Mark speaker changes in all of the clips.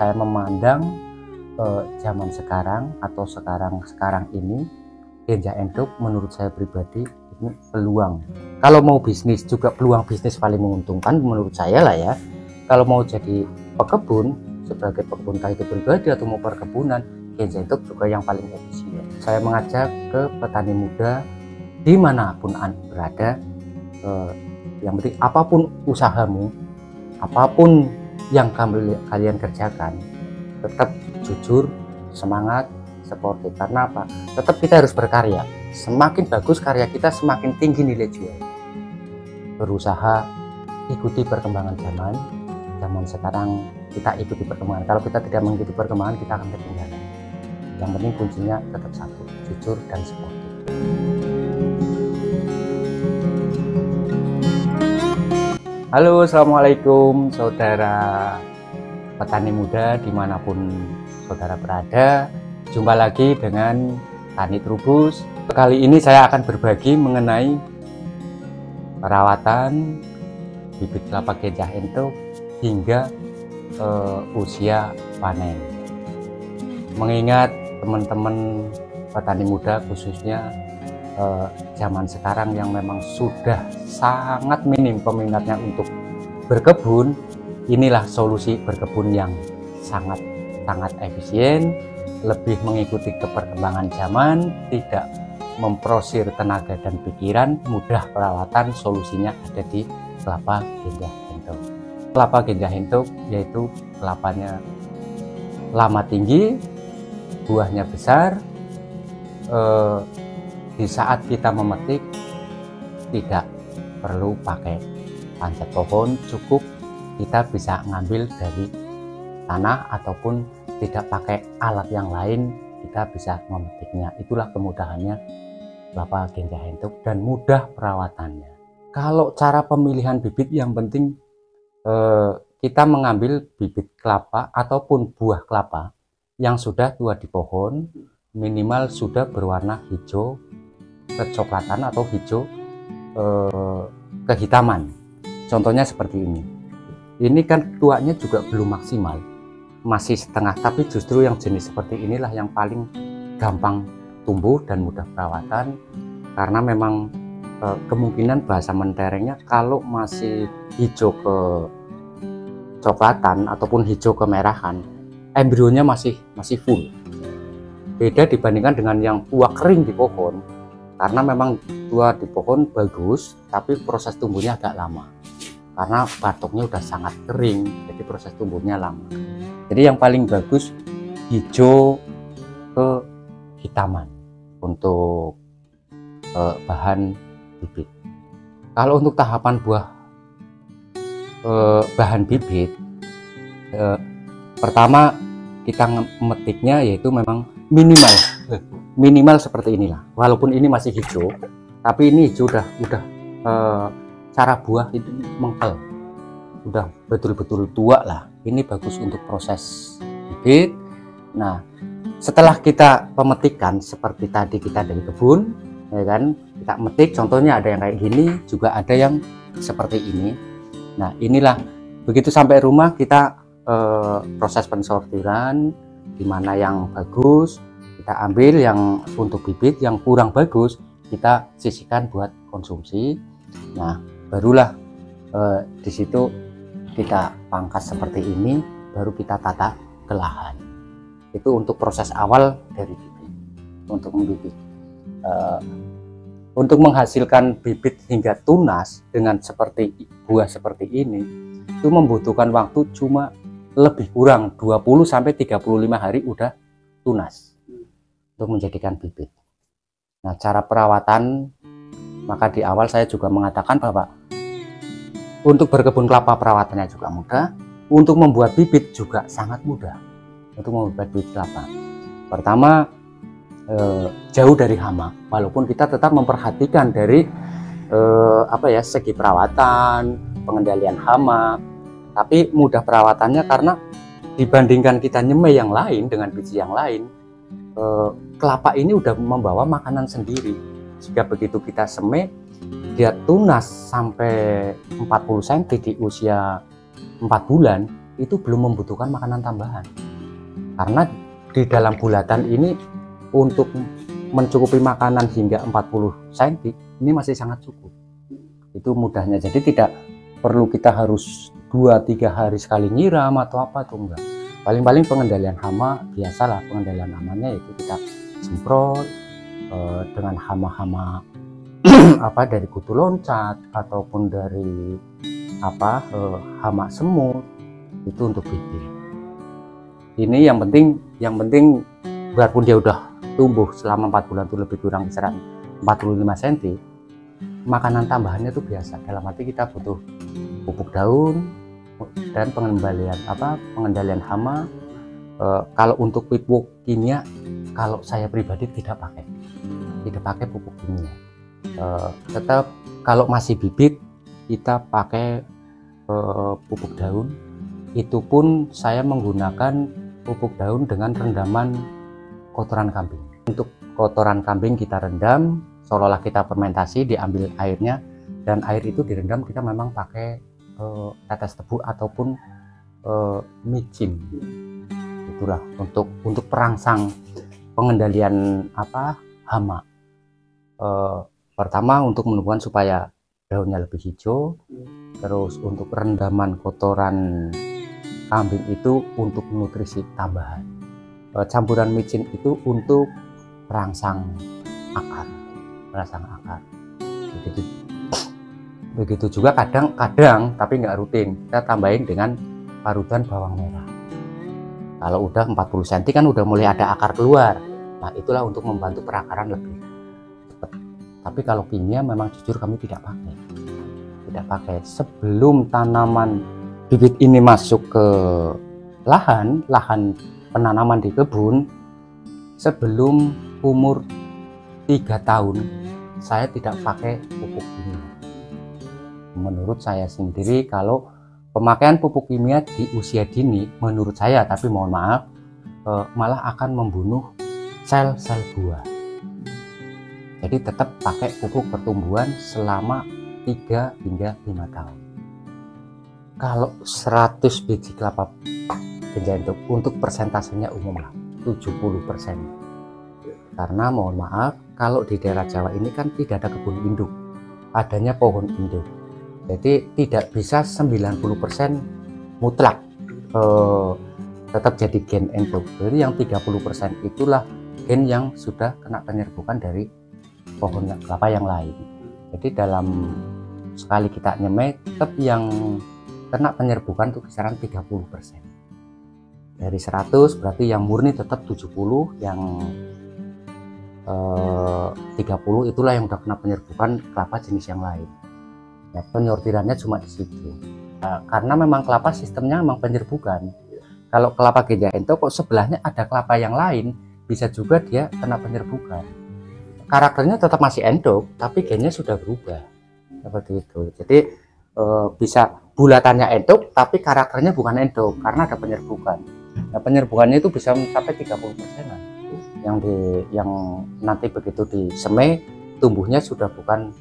Speaker 1: saya memandang zaman sekarang atau sekarang ini, Genja Endok menurut saya pribadi ini peluang. Kalau mau bisnis juga peluang bisnis paling menguntungkan menurut saya lah ya. Kalau mau jadi pekebun sebagai pekebun entah itu pribadi atau mau perkebunan, Genja Endok juga yang paling efisien. Saya mengajak ke petani muda dimanapun Anda berada, yang penting apapun usahamu, apapun yang kalian kerjakan, tetap jujur, semangat, sportif. Karena apa? Tetap kita harus berkarya. Semakin bagus karya kita, semakin tinggi nilai jual. Berusaha ikuti perkembangan zaman. Zaman sekarang kita ikuti perkembangan. Kalau kita tidak mengikuti perkembangan, kita akan ketinggalan. Yang penting kuncinya tetap satu, jujur dan sportif. Halo, assalamualaikum saudara petani muda dimanapun saudara berada. Jumpa lagi dengan Tani Trubus. Kali ini saya akan berbagi mengenai perawatan bibit kelapa Genja Endok hingga usia panen. Mengingat teman-teman petani muda khususnya zaman sekarang yang memang sudah sangat minim peminatnya untuk berkebun, inilah solusi berkebun yang sangat efisien, lebih mengikuti perkembangan zaman, tidak memprosir tenaga dan pikiran, mudah perawatan. Solusinya ada di kelapa Genja Endok. Kelapa Genja Endok yaitu kelapanya lama tinggi, buahnya besar. Di saat kita memetik tidak perlu pakai panjat pohon, cukup kita bisa ngambil dari tanah ataupun tidak pakai alat yang lain, kita bisa memetiknya. Itulah kemudahannya kelapa Genja Endok dan mudah perawatannya. Kalau cara pemilihan bibit, yang penting kita mengambil bibit kelapa ataupun buah kelapa yang sudah tua di pohon, minimal sudah berwarna hijau kecoklatan atau hijau kehitaman. Contohnya seperti ini. Ini kan tuanya juga belum maksimal, masih setengah, tapi justru yang jenis seperti inilah yang paling gampang tumbuh dan mudah perawatan, karena memang kemungkinan bahasa menterengnya kalau masih hijau kecoklatan ataupun hijau kemerahan, embrionya masih full. Beda dibandingkan dengan yang tua kering di pohon, karena memang tua di pohon bagus, tapi proses tumbuhnya agak lama karena batoknya udah sangat kering, jadi proses tumbuhnya lama. Jadi yang paling bagus hijau kehitaman untuk bahan bibit. Kalau untuk tahapan buah bahan bibit, pertama kita memetiknya yaitu memang minimal seperti inilah. Walaupun ini masih hijau, tapi ini hijau udah cara buah itu mengkel, udah betul-betul tua lah. Ini bagus untuk proses bibit. Nah, setelah kita pemetikan seperti tadi kita dari kebun, ya kan, kita metik. Contohnya ada yang kayak gini, juga ada yang seperti ini. Nah, inilah begitu sampai rumah kita proses pensortiran, dimana yang bagus kita ambil, yang untuk bibit yang kurang bagus kita sisihkan buat konsumsi. Nah, barulah di situ kita pangkas seperti ini, baru kita tata ke lahan. Itu untuk proses awal dari bibit, untuk membibit. Untuk menghasilkan bibit hingga tunas dengan seperti buah seperti ini, itu membutuhkan waktu cuma lebih kurang 20-35 hari udah tunas untuk menjadikan bibit. Nah, cara perawatan, maka di awal saya juga mengatakan bahwa untuk berkebun kelapa perawatannya juga mudah, untuk membuat bibit juga sangat mudah. Untuk membuat bibit kelapa, pertama jauh dari hama, walaupun kita tetap memperhatikan dari segi perawatan, pengendalian hama, tapi mudah perawatannya karena dibandingkan kita nyemai yang lain dengan biji yang lain, kelapa ini udah membawa makanan sendiri. Jika begitu kita semai, dia tunas sampai 40 cm di usia 4 bulan, itu belum membutuhkan makanan tambahan, karena di dalam bulatan ini untuk mencukupi makanan hingga 40 cm ini masih sangat cukup. Itu mudahnya, jadi tidak perlu kita harus 2-3 hari sekali nyiram atau apa tuh, enggak. Paling-paling pengendalian hama biasalah, pengendalian hamanya itu kita semprot dengan hama-hama apa dari kutu loncat ataupun dari apa hama semut, itu untuk bibit. Ini yang penting biarpun dia udah tumbuh selama 4 bulan itu lebih kurang kisaran 45 cm, makanan tambahannya itu biasa, dalam arti kita butuh pupuk daun dan pengendalian hama. Kalau untuk pupuk kimia, kalau saya pribadi tidak pakai pupuk kimia. Tetap kalau masih bibit kita pakai pupuk daun. Itu pun saya menggunakan pupuk daun dengan rendaman kotoran kambing. Untuk kotoran kambing kita rendam seolah-olah kita fermentasi, diambil airnya, dan air itu direndam kita memang pakai tetes tebu ataupun micin. Itulah untuk perangsang pengendalian hama. Pertama untuk menumbuhkan supaya daunnya lebih hijau, terus untuk rendaman kotoran kambing itu untuk nutrisi tambahan. Campuran micin itu untuk perangsang akar. Begitu juga kadang tapi nggak rutin kita tambahin dengan parutan bawang merah. Kalau udah 40 cm kan udah mulai ada akar keluar, nah itulah untuk membantu perakaran lebih cepat. Tapi kalau kimia memang jujur kami tidak pakai sebelum tanaman bibit ini masuk ke lahan penanaman di kebun. Sebelum umur 3 tahun saya tidak pakai pupuk kimia. Menurut saya sendiri, kalau pemakaian pupuk kimia di usia dini, menurut saya, tapi mohon maaf, malah akan membunuh sel-sel buah. Jadi tetap pakai pupuk pertumbuhan selama 3 hingga 5 tahun. Kalau 100 biji kelapa ganja entok untuk persentasenya umum lah 70%. Karena mohon maaf, kalau di daerah Jawa ini kan tidak ada kebun induk, adanya pohon induk. Jadi tidak bisa 90% mutlak tetap jadi gen entok. Jadi yang 30% itulah gen yang sudah kena penyerbukan dari pohon kelapa yang lain. Jadi dalam sekali kita nyemai, tetap yang kena penyerbukan itu kisaran 30%. Dari 100 berarti yang murni tetap 70, yang 30 itulah yang udah kena penyerbukan kelapa jenis yang lain. Ya, penyortirannya cuma di situ. Nah, karena memang kelapa sistemnya memang penyerbukan. Kalau kelapa ganja entok kok sebelahnya ada kelapa yang lain, bisa juga dia kena penyerbukan. Karakternya tetap masih entok, tapi gennya sudah berubah. Seperti itu. Jadi bisa bulatannya entok, tapi karakternya bukan entok karena ada penyerbukan. Nah, penyerbukannya itu bisa mencapai 30%-an. Yang nanti begitu disemai, tumbuhnya sudah bukan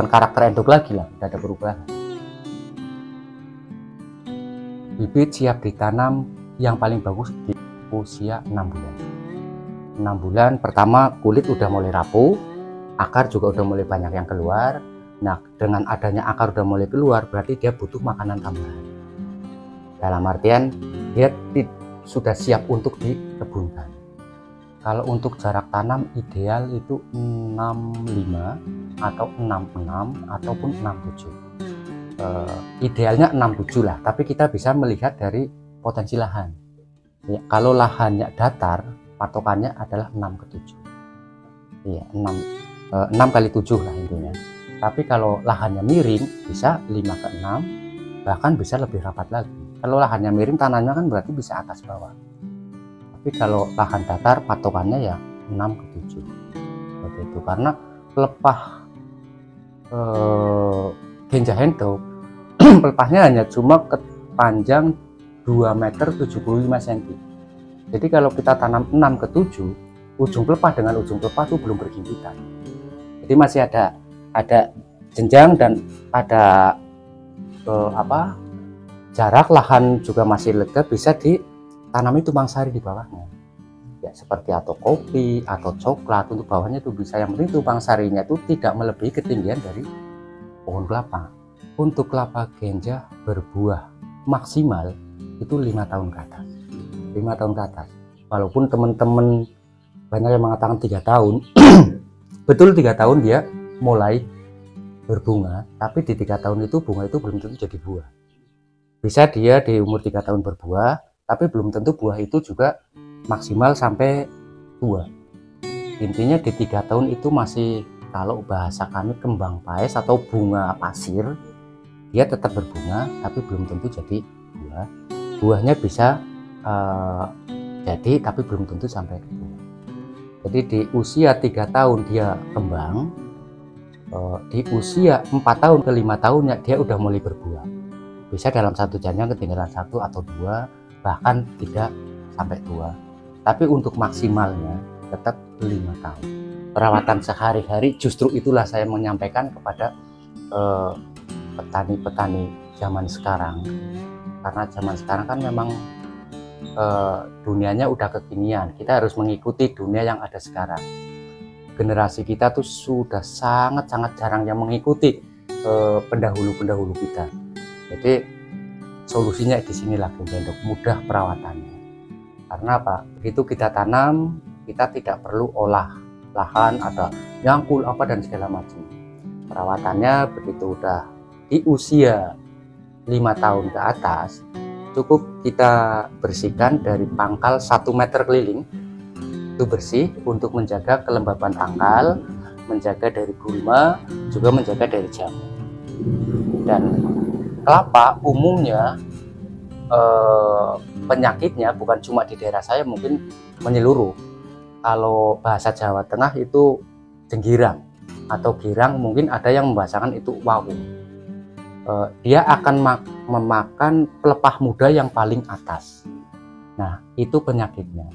Speaker 1: karakter endok lagi lah, tidak ada perubahan. Bibit siap ditanam yang paling bagus di usia 6 bulan. 6 bulan pertama kulit udah mulai rapuh, akar juga udah mulai banyak yang keluar. Nah, dengan adanya akar udah mulai keluar, berarti dia butuh makanan tambahan. Dalam artian dia sudah siap untuk dikebunkan. Kalau untuk jarak tanam ideal itu 65 atau 66 ataupun 67. Idealnya 67 lah, tapi kita bisa melihat dari potensi lahan. Ya, kalau lahannya datar, patokannya adalah 6 ke 7. Iya, 6 kali 7 lah intinya. Tapi kalau lahannya miring bisa 5 ke 6, bahkan bisa lebih rapat lagi. Kalau lahannya miring, tanahnya kan berarti bisa atas bawah. Tapi kalau lahan datar patokannya ya 6 ke 7 seperti itu. Karena pelepah ganja entok pelepahnya hanya cuma panjang 2 meter 75 cm. Jadi kalau kita tanam 6 ke 7, ujung pelepah dengan ujung pelepah itu belum berhimpitan. Jadi masih ada jenjang dan ada jarak lahan juga masih lega, bisa ditanami tumpang sari di bawahnya. Ya seperti atau kopi atau coklat, untuk bawahnya itu bisa. Yang penting tumpang sarinya itu tidak melebihi ketinggian dari pohon kelapa. Untuk kelapa ganja berbuah maksimal itu 5 tahun ke atas. 5 tahun ke atas. Walaupun teman-teman banyak yang mengatakan 3 tahun, betul 3 tahun dia mulai berbunga, tapi di 3 tahun itu bunga itu belum tentu jadi buah. Bisa dia di umur 3 tahun berbuah, tapi belum tentu buah itu juga maksimal sampai tua. Intinya di 3 tahun itu masih, kalau bahasa kami, kembang paes atau bunga pasir. Dia tetap berbunga tapi belum tentu jadi buah. Buahnya bisa jadi tapi belum tentu sampai buah. Jadi di usia 3 tahun dia kembang, di usia 4 tahun ke 5 tahunnya dia udah mulai berbuah. Bisa dalam satu janjang ketinggalan 1 atau 2, bahkan tidak sampai tua. Tapi untuk maksimalnya tetap 5 tahun. Perawatan sehari-hari, justru itulah saya menyampaikan kepada petani-petani zaman sekarang. Karena zaman sekarang kan memang dunianya udah kekinian. Kita harus mengikuti dunia yang ada sekarang. Generasi kita tuh sudah sangat-sangat jarang yang mengikuti pendahulu-pendahulu kita. Jadi solusinya di sini lagi, untuk mudah perawatannya. Karena apa? Begitu kita tanam, kita tidak perlu olah lahan, ada nyangkul apa dan segala macam. Perawatannya begitu udah di usia 5 tahun ke atas, cukup kita bersihkan dari pangkal 1 meter keliling, itu bersih untuk menjaga kelembaban pangkal, menjaga dari gulma, juga menjaga dari jamur. Dan kelapa umumnya penyakitnya bukan cuma di daerah saya, mungkin menyeluruh. Kalau bahasa Jawa Tengah itu jenggirang atau girang, mungkin ada yang membahasakan itu wawung. Dia akan memakan pelepah muda yang paling atas. Nah, itu penyakitnya.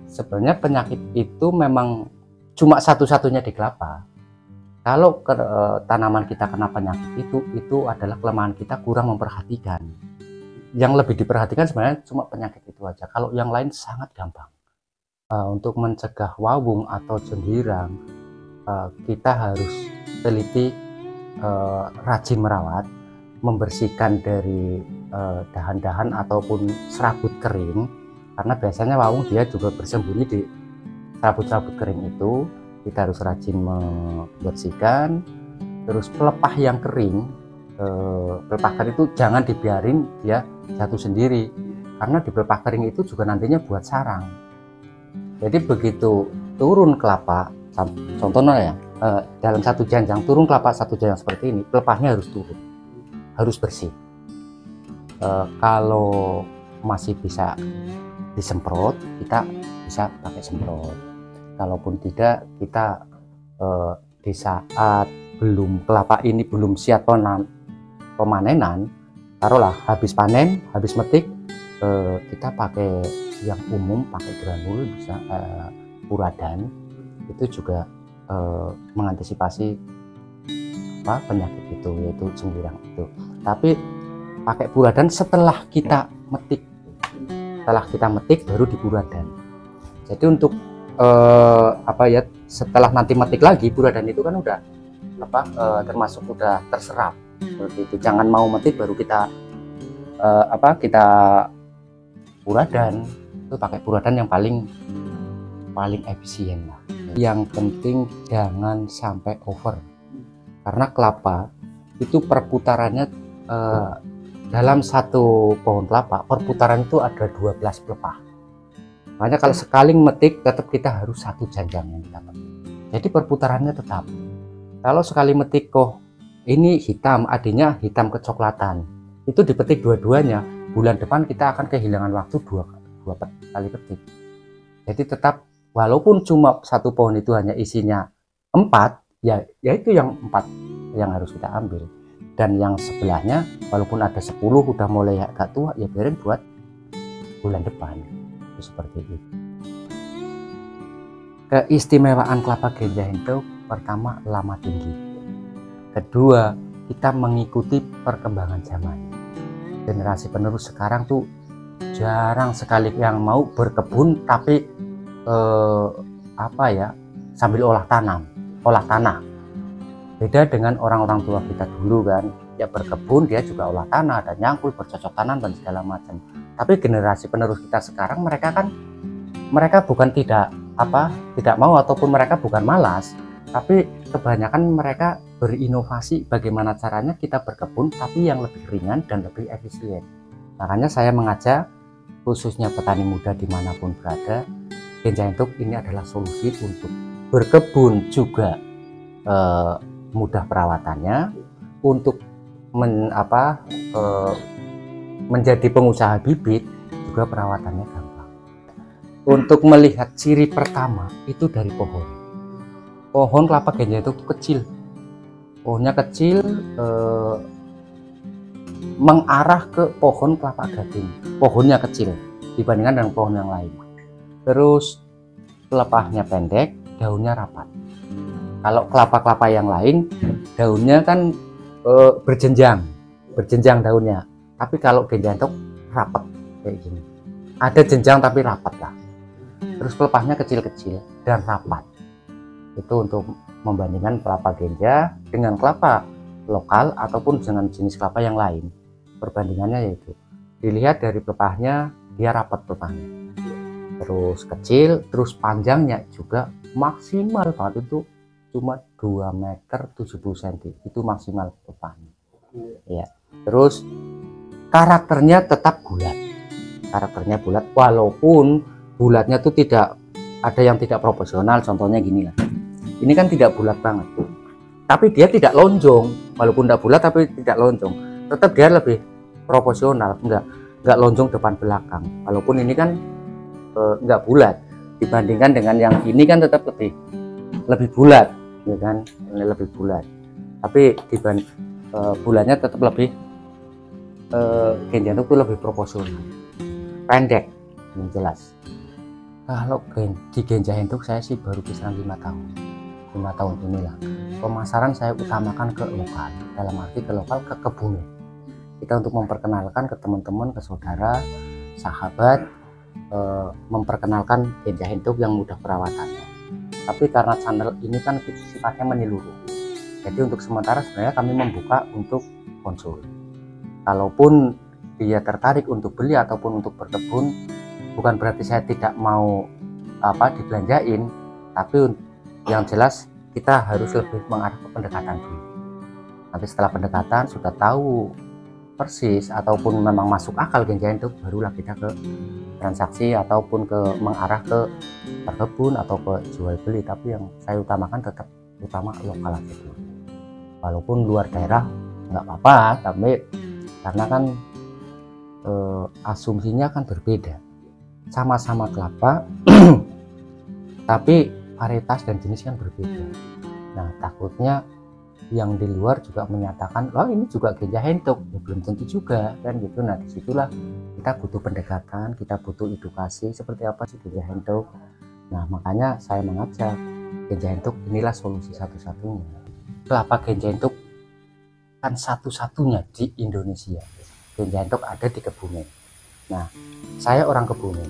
Speaker 1: Sebenarnya penyakit itu memang cuma satu-satunya di kelapa. Kalau tanaman kita kena penyakit itu adalah kelemahan kita kurang memperhatikan. Yang lebih diperhatikan sebenarnya cuma penyakit itu aja. Kalau yang lain sangat gampang. Untuk mencegah wawung atau jenggirang, kita harus teliti, rajin merawat, membersihkan dari dahan-dahan ataupun serabut kering. Karena biasanya wawung dia juga bersembunyi di serabut-serabut kering itu. Kita harus rajin membersihkan. Terus pelepah yang kering, pelepah kering itu jangan dibiarin dia jatuh sendiri, karena di pelepah kering itu juga nantinya buat sarang. Jadi begitu turun kelapa, contohnya ya, dalam satu janjang, turun kelapa satu janjang seperti ini, pelepahnya harus turun, harus bersih. Kalau masih bisa disemprot, kita bisa pakai semprot. Kalaupun tidak, kita di saat kelapa ini belum siap pemanenan, taruhlah habis panen, habis metik, kita pakai yang umum, pakai granul, bisa puradan, itu juga mengantisipasi penyakit itu, yaitu jenggirang itu. Tapi pakai puradan setelah kita metik, baru dipuradan. Jadi untuk setelah nanti metik lagi, puradan itu kan udah termasuk udah terserap. Seperti itu. Jangan mau metik baru kita kita puradan. Itu pakai puradan yang paling efisien lah. Yang penting jangan sampai over, karena kelapa itu perputarannya dalam satu pohon kelapa, perputaran itu ada 12 pelepah. Makanya kalau sekali metik tetap kita harus satu janjang yang kita metik. Jadi perputarannya tetap. Kalau sekali metik kok ini hitam, adanya hitam kecoklatan, itu dipetik dua-duanya, bulan depan kita akan kehilangan waktu dua kali petik. Jadi tetap, walaupun cuma satu pohon itu hanya isinya 4, ya itu yang 4 yang harus kita ambil. Dan yang sebelahnya, walaupun ada 10 udah mulai agak tua, ya biarin buat bulan depan. Itu seperti itu. Keistimewaan kelapa ganja itu, pertama lama tinggi. Kedua, kita mengikuti perkembangan zaman. generasi penerus sekarang tuh jarang sekali yang mau berkebun, tapi apa ya, sambil olah tanah. Beda dengan orang-orang tua kita dulu kan, ya berkebun dia juga olah tanah, ada nyangkul, bercocok tanam dan segala macam. Tapi generasi penerus kita sekarang, mereka bukan tidak mau, ataupun mereka bukan malas, tapi kebanyakan mereka berinovasi bagaimana caranya kita berkebun tapi yang lebih ringan dan lebih efisien. Makanya saya mengajak khususnya petani muda dimanapun berada, Genja Entuk ini adalah solusi untuk berkebun juga mudah perawatannya, untuk menjadi pengusaha bibit juga perawatannya gampang. Untuk melihat ciri pertama itu dari pohon kelapa Genja Entuk kecil, pohonnya kecil, mengarah ke pohon kelapa gading, pohonnya kecil dibandingkan dengan pohon yang lain. Terus pelepahnya pendek, daunnya rapat. Kalau kelapa-kelapa yang lain daunnya kan berjenjang daunnya, tapi kalau Genja Entuk rapat kayak gini, ada jenjang tapi rapat lah. Terus pelepahnya kecil-kecil dan rapat. Itu untuk membandingkan kelapa Genja dengan kelapa lokal ataupun dengan jenis kelapa yang lain. Perbandingannya yaitu dilihat dari pelepahnya, dia rapat pelepahnya, terus kecil, terus panjangnya juga maksimal banget, itu cuma 2,70 cm, itu maksimal pelepahnya ya. Terus karakternya tetap bulat, walaupun bulatnya tuh tidak ada yang tidak proporsional. Contohnya gini lah, ini kan tidak bulat banget, tapi dia tidak lonjong. Walaupun tidak bulat tapi tidak lonjong, tetap dia lebih proporsional, enggak lonjong depan belakang. Walaupun ini kan enggak bulat dibandingkan dengan yang ini, kan tetap lebih bulat, ya kan, ini lebih bulat. Tapi bulatnya tetap lebih Genja Entuk itu lebih proporsional, pendek, ini jelas. Kalau di Genja Entuk saya sih baru kisaran 5 tahun inilah. Pemasaran saya utamakan ke lokal, dalam arti ke lokal, ke kebumen. Kita untuk memperkenalkan ke teman-teman, ke saudara, sahabat, memperkenalkan Genja Entuk yang mudah perawatannya. Tapi karena channel ini kan sifatnya menyeluruh, jadi untuk sementara sebenarnya kami membuka untuk konsul. Kalaupun dia tertarik untuk beli ataupun untuk berkebun, bukan berarti saya tidak mau dibelanjain, tapi yang jelas kita harus lebih mengarah ke pendekatan dulu. Nanti setelah pendekatan sudah tahu persis ataupun memang masuk akal Genja Entuk, barulah kita ke transaksi ataupun ke mengarah ke berkebun atau ke jual beli. Tapi yang saya utamakan tetap utama lokal aja dulu. Walaupun luar daerah nggak apa-apa, tapi karena kan asumsinya kan berbeda, sama-sama kelapa tapi varietas dan jenis kan berbeda. Nah, takutnya yang di luar juga menyatakan, oh ini juga Genja Entuk, ya belum tentu juga kan gitu. Nah, disitulah kita butuh pendekatan, kita butuh edukasi seperti apa sih Genja Entuk. Nah, makanya saya mengajak Genja Entuk inilah solusi satu-satunya. Kelapa Genja Entuk kan satu-satunya di Indonesia. Genja Entuk ada di Kebumen. Nah, saya orang Kebumen,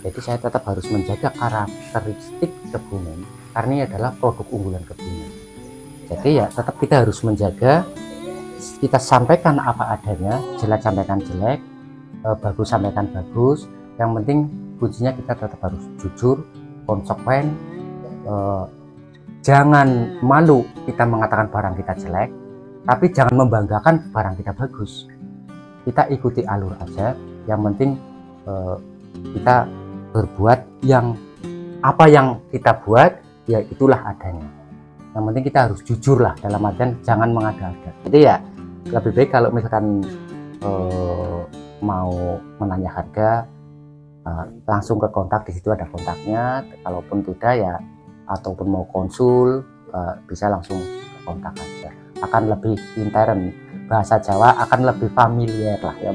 Speaker 1: jadi saya tetap harus menjaga karakteristik Kebumen karena ini adalah produk unggulan Kebumen. Jadi ya tetap kita harus menjaga, kita sampaikan apa adanya, jelek sampaikan jelek, bagus sampaikan bagus. Yang penting kuncinya kita tetap harus jujur, konsekuen, jangan malu kita mengatakan barang kita jelek, tapi jangan membanggakan barang kita bagus. Kita ikuti alur aja, yang penting kita berbuat yang apa yang kita buat ya itulah adanya. Yang penting kita harus jujur lah, dalam artian jangan mengada-ada. Jadi ya lebih baik kalau misalkan mau menanya harga, langsung ke kontak, di situ ada kontaknya. Kalaupun tidak ya, ataupun mau konsul, bisa langsung ke kontak aja. Akan lebih intern, bahasa Jawa akan lebih familiar lah ya.